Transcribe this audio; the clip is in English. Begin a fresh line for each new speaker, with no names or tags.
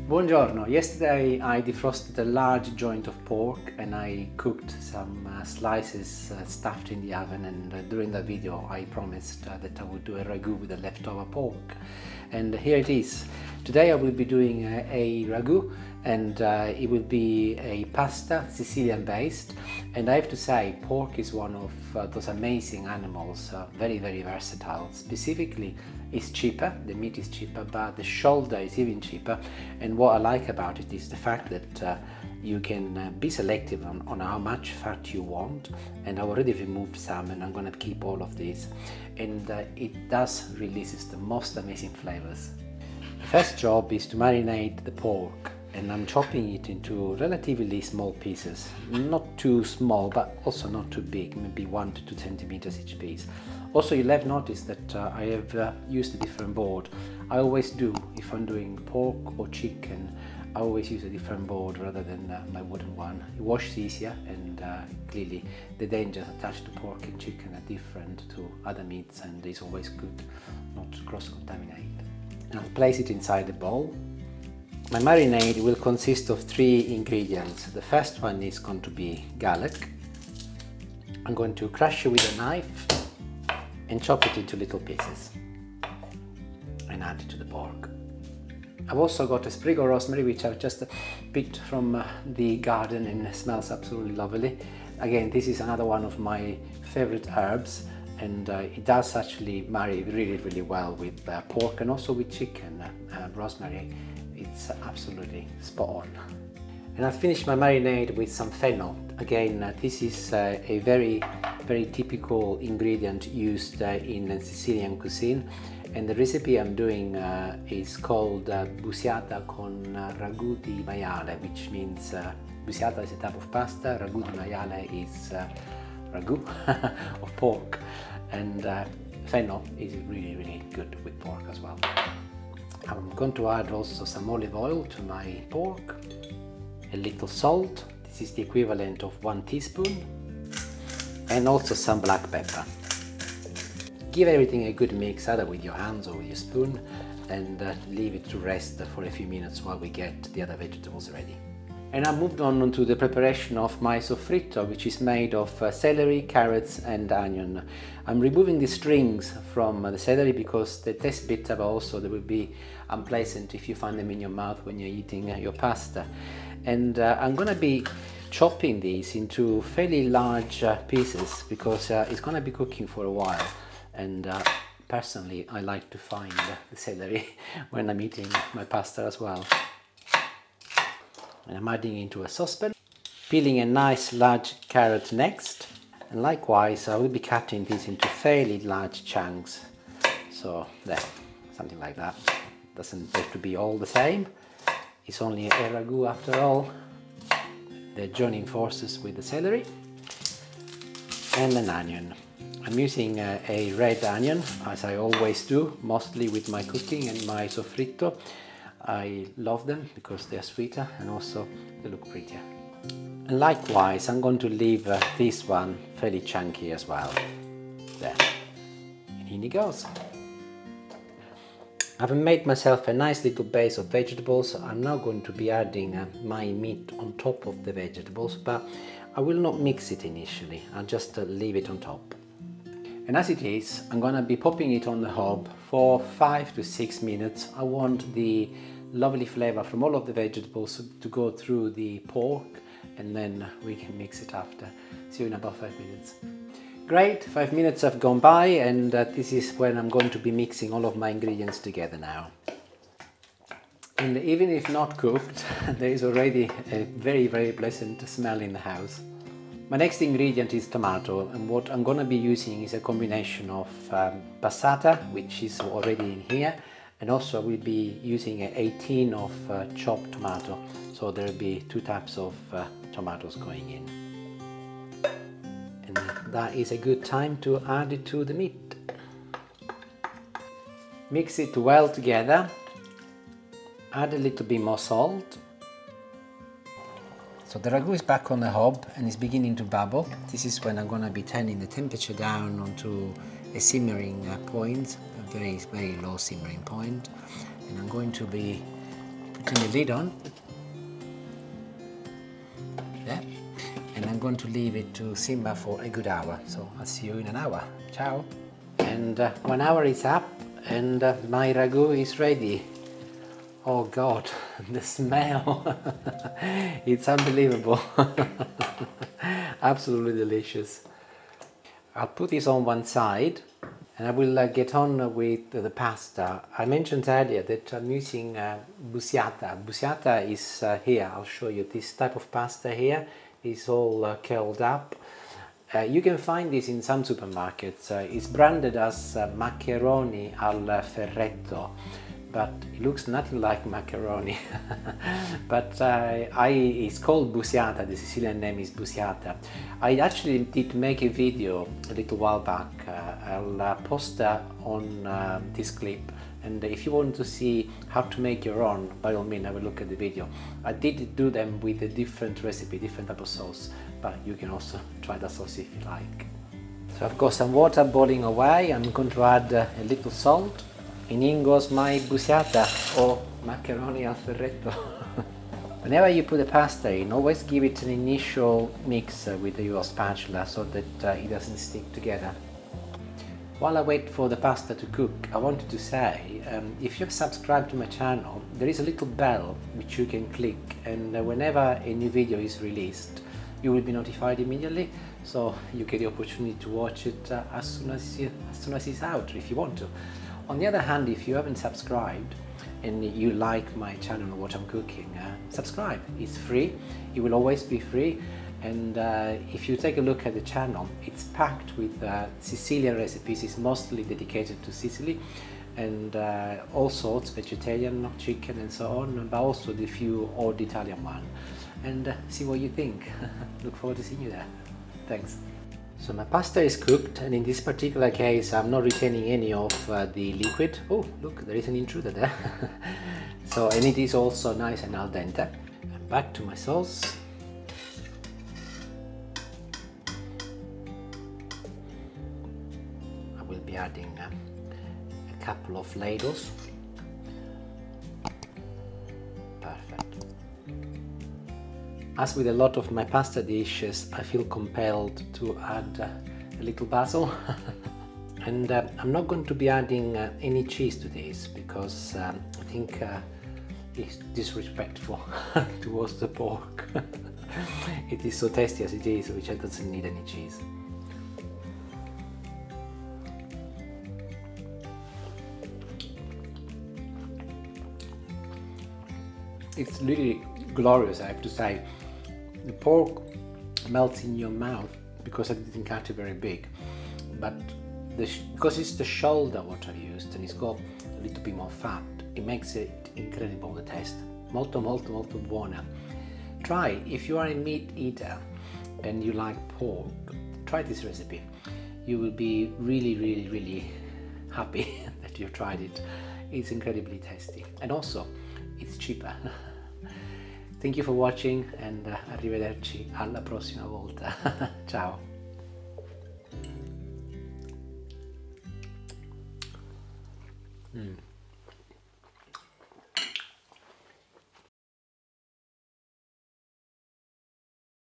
Buongiorno. Yesterday I defrosted a large joint of pork and I cooked some slices stuffed in the oven, and during the video I promised that I would do a ragu with the leftover pork, and here it is. Today I will be doing a ragu, and it will be a pasta, Sicilian based, and I have to say pork is one of those amazing animals, very versatile. Specifically, it's cheaper, the meat is cheaper, but the shoulder is even cheaper, and what I like about it is the fact that you can be selective on how much fat you want, and I already removed some and I'm gonna keep all of these, and it does releases the most amazing flavors. The first job is to marinate the pork, and I'm chopping it into relatively small pieces, not too small but also not too big, maybe 1 to 2 centimeters each piece. Also, you'll have noticed that I have used a different board. I always do, if I'm doing pork or chicken, I always use a different board rather than my wooden one. It washes easier, and clearly the dangers attached to pork and chicken are different to other meats, and it's always good not to cross-contaminate. I'll place it inside the bowl. My marinade will consist of 3 ingredients. The first one is going to be garlic. I'm going to crush it with a knife and chop it into little pieces and add it to the pork. I've also got a sprig of rosemary, which I've just picked from the garden, and it smells absolutely lovely. Again, this is another one of my favorite herbs, and it does actually marry really well with pork and also with chicken. Rosemary, it's absolutely spot on. And I'll finish my marinade with some fennel. Again, this is a very typical ingredient used in Sicilian cuisine, and the recipe I'm doing is called Busiata con Ragu di maiale, which means Busiata is a type of pasta, Ragu di maiale is ragu of pork, and fennel is really good with pork as well. I'm going to add also some olive oil to my pork, a little salt, this is the equivalent of 1 teaspoon, and also some black pepper. Give everything a good mix, either with your hands or with your spoon, and leave it to rest for a few minutes while we get the other vegetables ready. And I moved on to the preparation of my soffritto, which is made of celery, carrots and onion. I'm removing the strings from the celery because they taste bitter, but also they will be unpleasant if you find them in your mouth when you're eating your pasta. And I'm going to be chopping these into fairly large pieces because it's going to be cooking for a while, and personally I like to find the celery when I'm eating my pasta as well. And I'm adding into a saucepan, peeling a nice large carrot next, and likewise I will be cutting these into fairly large chunks, so there, something like that. Doesn't have to be all the same, it's only a ragu after all. They're joining forces with the celery and an onion. I'm using a red onion, as I always do, mostly with my cooking and my soffritto. I love them because they're sweeter and also they look prettier. And likewise, I'm going to leave this one fairly chunky as well. There, and in it goes. I've made myself a nice little base of vegetables. I'm now going to be adding my meat on top of the vegetables, but I will not mix it initially. I'll just leave it on top. And as it is, I'm going to be popping it on the hob for 5 to 6 minutes. I want the lovely flavor from all of the vegetables to go through the pork, and then we can mix it after. See you in about 5 minutes. Great, 5 minutes have gone by, and this is when I'm going to be mixing all of my ingredients together now. And even if not cooked, there is already a very pleasant smell in the house. My next ingredient is tomato, and what I'm going to be using is a combination of passata, which is already in here, and also I will be using a tin of chopped tomato, so there will be 2 types of tomatoes going in. And that is a good time to add it to the meat. Mix it well together, add a little bit more salt. So the ragu is back on the hob and is beginning to bubble. This is when I'm going to be turning the temperature down onto a simmering point, a very low simmering point, and I'm going to be Turn the lid on. Yeah. And I'm going to leave it to simmer for a good hour. So I'll see you in an hour. Ciao. And 1 hour is up and my ragu is ready. Oh God, the smell. It's unbelievable. Absolutely delicious. I'll put this on one side and I will get on with the pasta. I mentioned earlier that I'm using Busiata. Busiata is here. I'll show you this type of pasta here. It's all curled up. You can find this in some supermarkets. It's branded as macaroni al ferretto, but it looks nothing like macaroni. But it's called Busiata. The Sicilian name is Busiata. I actually did make a video a little while back. I'll post on this clip, and if you want to see how to make your own, by all means have a look at the video. I did do them with a different recipe, different type of sauce, but you can also try the sauce if you like. So I've got some water boiling away. I'm going to add a little salt. In goes my Busiata, or macaroni al ferretto. Whenever you put the pasta in, always give it an initial mix with your spatula so that it doesn't stick together. While I wait for the pasta to cook, I wanted to say, if you've subscribed to my channel, there is a little bell which you can click, and whenever a new video is released, you will be notified immediately, so you get the opportunity to watch it as soon as it's out, if you want to. On the other hand, if you haven't subscribed and you like my channel or what I'm cooking, subscribe. It's free. It will always be free. And if you take a look at the channel, it's packed with Sicilian recipes. It's mostly dedicated to Sicily, and all sorts, vegetarian, chicken and so on, but also the few old Italian one. And see what you think. Look forward to seeing you there. Thanks. So my pasta is cooked, and in this particular case I'm not retaining any of the liquid. Oh, look, there is an intruder there. So, and it is also nice and al dente. And back to my sauce. I will be adding a couple of ladles. Perfect. As with a lot of my pasta dishes, I feel compelled to add a little basil. And I'm not going to be adding any cheese to this because I think it's disrespectful towards the pork. It is so tasty as it is, which doesn't need any cheese. It's really glorious, I have to say. The pork melts in your mouth because I didn't cut it very big, but because it's the shoulder what I used and it's got a little bit more fat, it makes it incredible, the taste. Molto molto molto buona. Try, if you are a meat eater and you like pork, try this recipe. You will be really happy that you tried it. It's incredibly tasty, and also it's cheaper. Thank you for watching, and arrivederci alla prossima volta. Ciao.